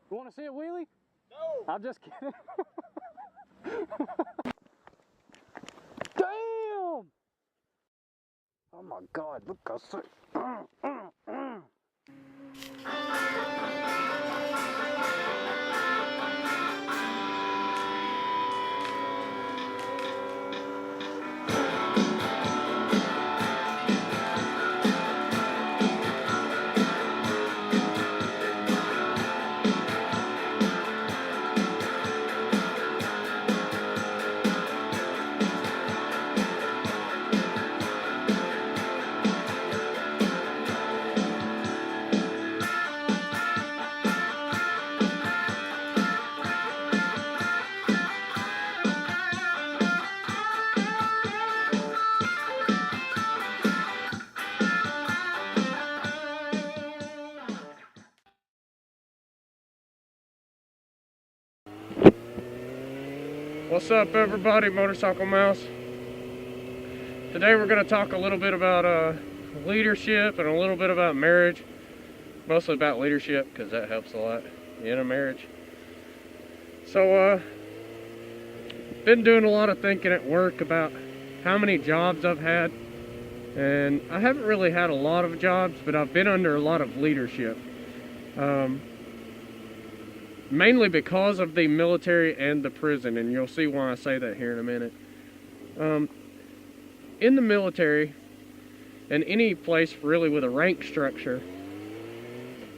You want to see a wheelie? No! I'm just kidding. Damn! Oh my God, look how sick. What's up, everybody? Motorcycle Mouse. Today we're going to talk a little bit about leadership and a little bit about marriage. Mostly about leadership because that helps a lot in a marriage. So, been doing a lot of thinking at work about how many jobs I've had. And I haven't really had a lot of jobs, but I've been under a lot of leadership. Mainly because of the military and the prison, and you'll see why I say that here in a minute. In the military, and any place really with a rank structure,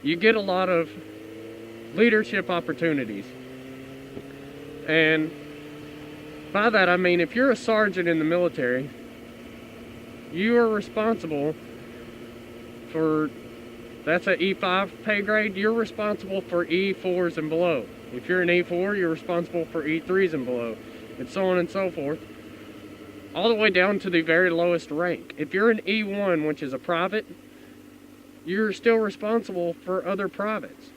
you get a lot of leadership opportunities. And by that I mean, if you're a sergeant in the military, you are responsible for, that's an E5 pay grade, you're responsible for E4s and below. If you're an E4, you're responsible for E3s and below, and so on and so forth, all the way down to the very lowest rank. If you're an E1, which is a private, you're still responsible for other privates,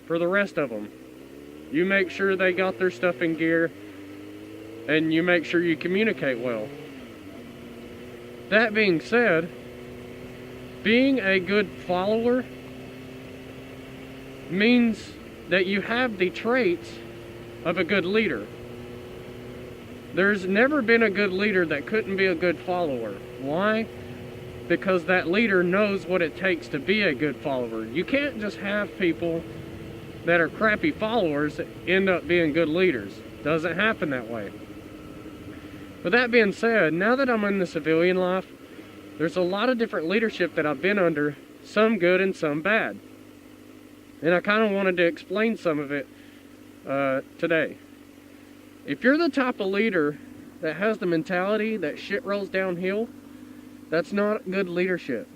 for the rest of them. You make sure they got their stuff in gear, and you make sure you communicate well. That being said, being a good follower means that you have the traits of a good leader. There's never been a good leader that couldn't be a good follower. Why? Because that leader knows what it takes to be a good follower. You can't just have people that are crappy followers that end up being good leaders. Doesn't happen that way. With that being said, now that I'm in the civilian life, there's a lot of different leadership that I've been under, some good and some bad. And I kind of wanted to explain some of it today. If you're the type of leader that has the mentality that shit rolls downhill, that's not good leadership.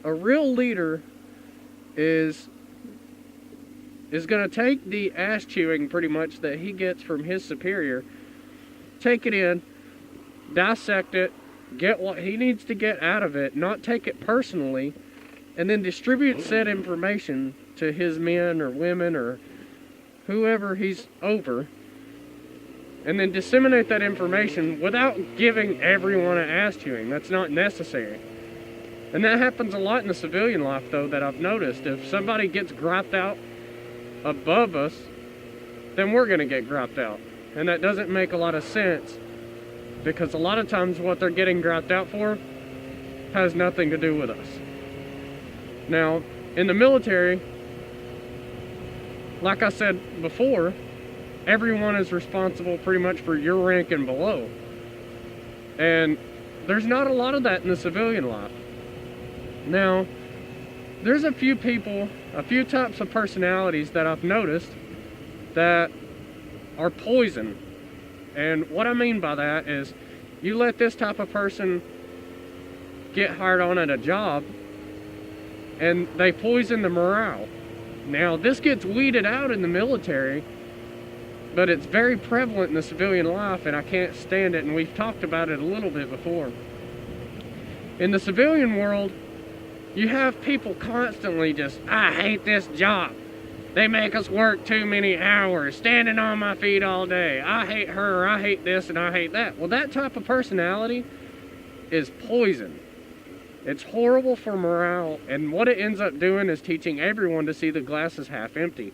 A real leader is going to take the ass chewing pretty much that he gets from his superior, take it in, dissect it, get what he needs to get out of it, not take it personally, and then distribute said information to his men or women or whoever he's over, and then disseminate that information without giving everyone an ass chewing. That's not necessary. And that happens a lot in the civilian life, though, that I've noticed. If somebody gets griped out above us, then we're going to get griped out. And that doesn't make a lot of sense, because a lot of times what they're getting griped out for has nothing to do with us. Now, in the military, like I said before, everyone is responsible pretty much for your rank and below. And there's not a lot of that in the civilian life. Now, there's a few people, a few types of personalities that I've noticed that are poison. And what I mean by that is, you let this type of person get hired on at a job, and they poison the morale. Now, this gets weeded out in the military, but it's very prevalent in the civilian life, and I can't stand it, and we've talked about it a little bit before. In the civilian world, you have people constantly just, I hate this job. They make us work too many hours, standing on my feet all day. I hate her, I hate this, and I hate that. Well, that type of personality is poison. It's horrible for morale, and what it ends up doing is teaching everyone to see the glass as half empty.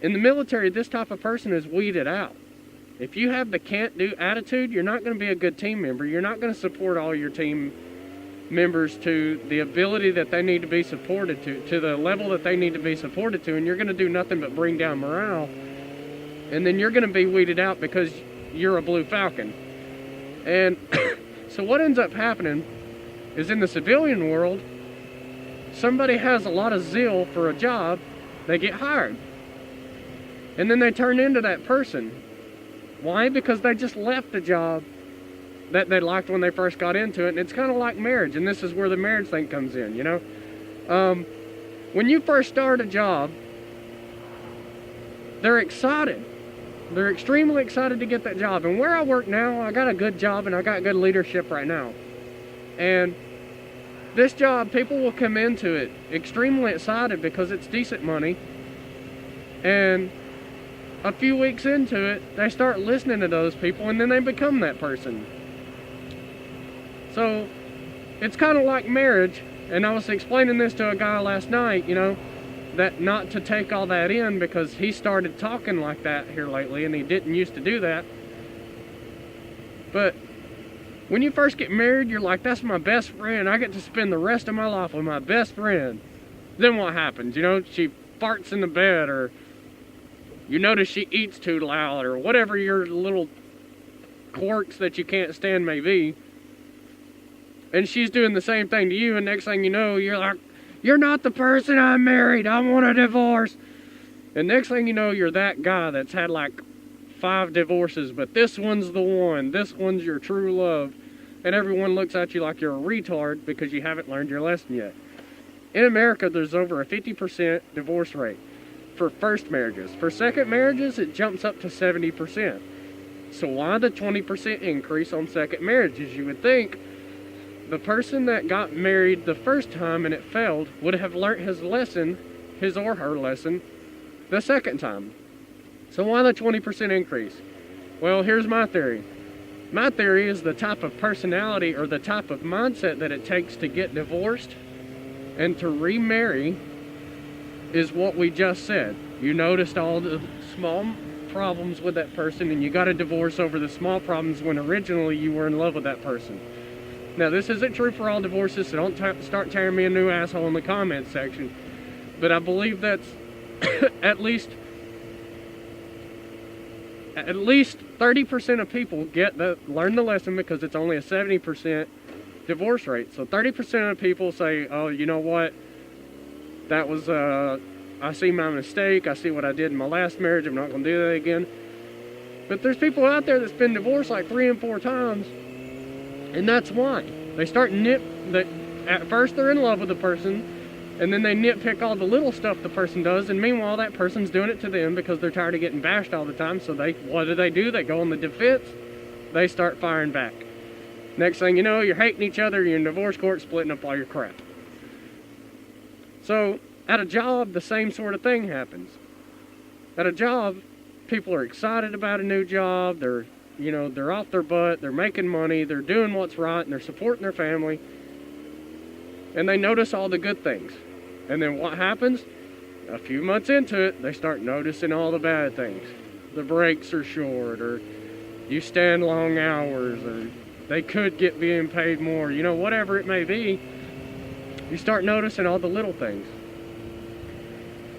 In the military, this type of person is weeded out. If you have the can't-do attitude, you're not going to be a good team member. You're not going to support all your team members to the ability that they need to be supported to the level that they need to be supported to, and you're going to do nothing but bring down morale. And then you're going to be weeded out because you're a Blue Falcon. And so what ends up happening is, in the civilian world, somebody has a lot of zeal for a job, they get hired. And then they turn into that person. Why? Because they just left the job that they liked when they first got into it. And it's kind of like marriage, and this is where the marriage thing comes in, you know? When you first start a job, they're excited. They're extremely excited to get that job. And where I work now, I got a good job and I got good leadership right now. And this job, people will come into it extremely excited because it's decent money. And a few weeks into it, they start listening to those people, and then they become that person. So it's kind of like marriage. And I was explaining this to a guy last night, you know, that not to take all that in, because he started talking like that here lately, and he didn't used to do that. But when you first get married, you're like, that's my best friend. I get to spend the rest of my life with my best friend. Then what happens? You know, she farts in the bed, or you notice she eats too loud, or whatever your little quirks that you can't stand may be. And she's doing the same thing to you, and next thing you know, you're like, you're not the person I married. I want a divorce. And next thing you know, you're that guy that's had like 5 divorces, but this one's the one. This one's your true love. And everyone looks at you like you're a retard because you haven't learned your lesson yet. In America, there's over a 50% divorce rate for first marriages. For second marriages, it jumps up to 70%. So why the 20% increase on second marriages? You would think the person that got married the first time and it failed would have learned his lesson, his or her lesson, the second time. So why the 20% increase? Well, here's my theory. My theory is the type of personality or the type of mindset that it takes to get divorced and to remarry is what we just said. You noticed all the small problems with that person, and you got a divorce over the small problems when originally you were in love with that person. Now, this isn't true for all divorces, so don't start tearing me a new asshole in the comments section. But I believe that's at least 30% of people learn the lesson, because it's only a 70% divorce rate. So 30% of people say, oh, you know what? That was, I see my mistake. I see what I did in my last marriage. I'm not going to do that again. But there's people out there that's been divorced like 3 and 4 times. And that's why. They start at first they're in love with the person, and then they nitpick all the little stuff the person does, and meanwhile that person's doing it to them because they're tired of getting bashed all the time. So what do? They go on the defense. They start firing back. Next thing you know, you're hating each other, you're in divorce court, splitting up all your crap. So at a job, the same sort of thing happens. At a job, people are excited about a new job. They're off their butt, they're making money, they're doing what's right, and they're supporting their family. And they notice all the good things. And then what happens? A few months into it, they start noticing all the bad things. The breaks are short, or you stand long hours, or they could get being paid more, you know, whatever it may be. You start noticing all the little things.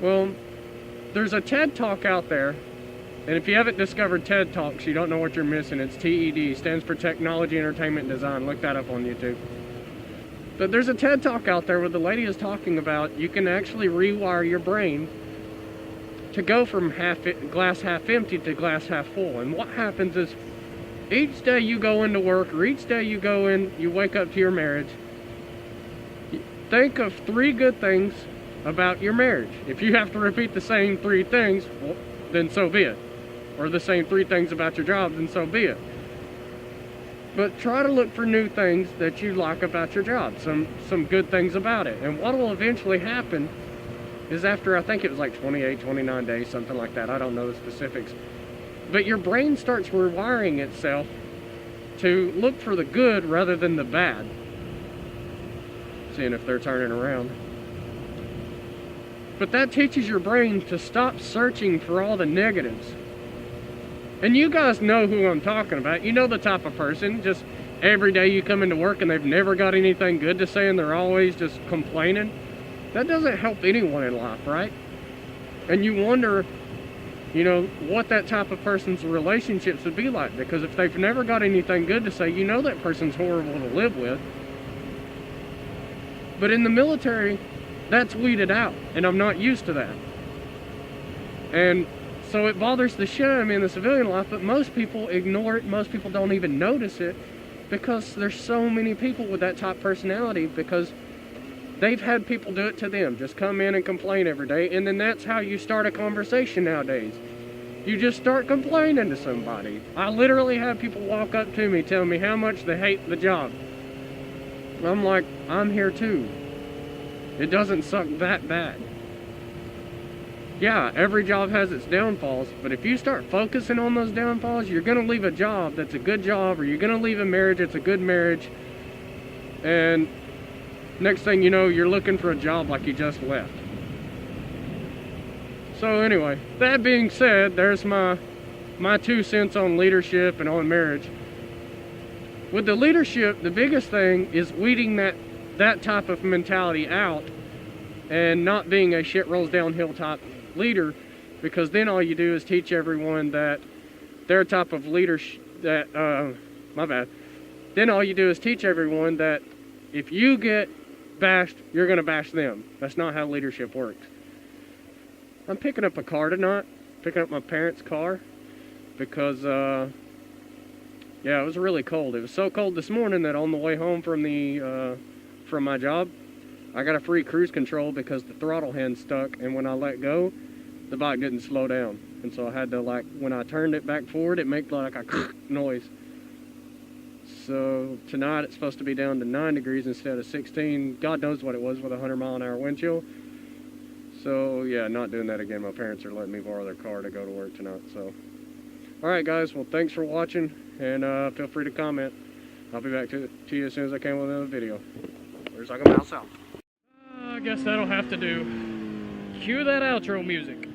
Well, there's a TED Talk out there. And if you haven't discovered TED Talks, you don't know what you're missing. It's TED, stands for Technology, Entertainment, Design. Look that up on YouTube. But there's a TED Talk out there where the lady is talking about you can actually rewire your brain to go from glass half empty to glass half full. And what happens is each day you go into work, or each day you wake up to your marriage, think of 3 good things about your marriage. If you have to repeat the same 3 things, well, then so be it. Or the same 3 things about your job, then so be it. But try to look for new things that you like about your job, some good things about it. And what will eventually happen is, after, I think it was like 28, 29 days, something like that, I don't know the specifics, but your brain starts rewiring itself to look for the good rather than the bad. Seeing if they're turning around. But that teaches your brain to stop searching for all the negatives. And you guys know who I'm talking about. You know the type of person, just every day you come into work and they've never got anything good to say and they're always just complaining. That doesn't help anyone in life, right? And you wonder, you know, what that type of person's relationships would be like. Because if they've never got anything good to say, you know that person's horrible to live with. But in the military, that's weeded out, and I'm not used to that. And so it bothers the shit out of me in the civilian life, but most people ignore it. Most people don't even notice it because there's so many people with that type of personality, because they've had people do it to them. Just come in and complain every day, and then that's how you start a conversation nowadays. You just start complaining to somebody. I literally have people walk up to me telling me how much they hate the job. I'm like, I'm here too. It doesn't suck that bad. Yeah, every job has its downfalls, but if you start focusing on those downfalls, you're going to leave a job that's a good job, or you're going to leave a marriage that's a good marriage, and next thing you know, you're looking for a job like you just left. So anyway, that being said, there's my 2 cents on leadership and on marriage. With the leadership, the biggest thing is weeding that type of mentality out and not being a shit rolls downhill type leader, because then all you do is teach everyone that their type of leadership, then all you do is teach everyone that if you get bashed, you're going to bash them. That's not how leadership works. I'm picking up a car tonight, picking up my parents' car, because yeah, it was really cold. It was so cold this morning that on the way home from my job, I got a free cruise control because the throttle hand stuck, and when I let go, the bike didn't slow down. And so I had to, like, when I turned it back forward, it made like a noise. So tonight it's supposed to be down to 9 degrees instead of 16. God knows what it was with a 100-mile-an-hour wind chill. So yeah, not doing that again. My parents are letting me borrow their car to go to work tonight. So, all right, guys. Well, thanks for watching, and feel free to comment. I'll be back to you as soon as I can with another video. Where's like a mouse out? I guess that'll have to do. Cue that outro music.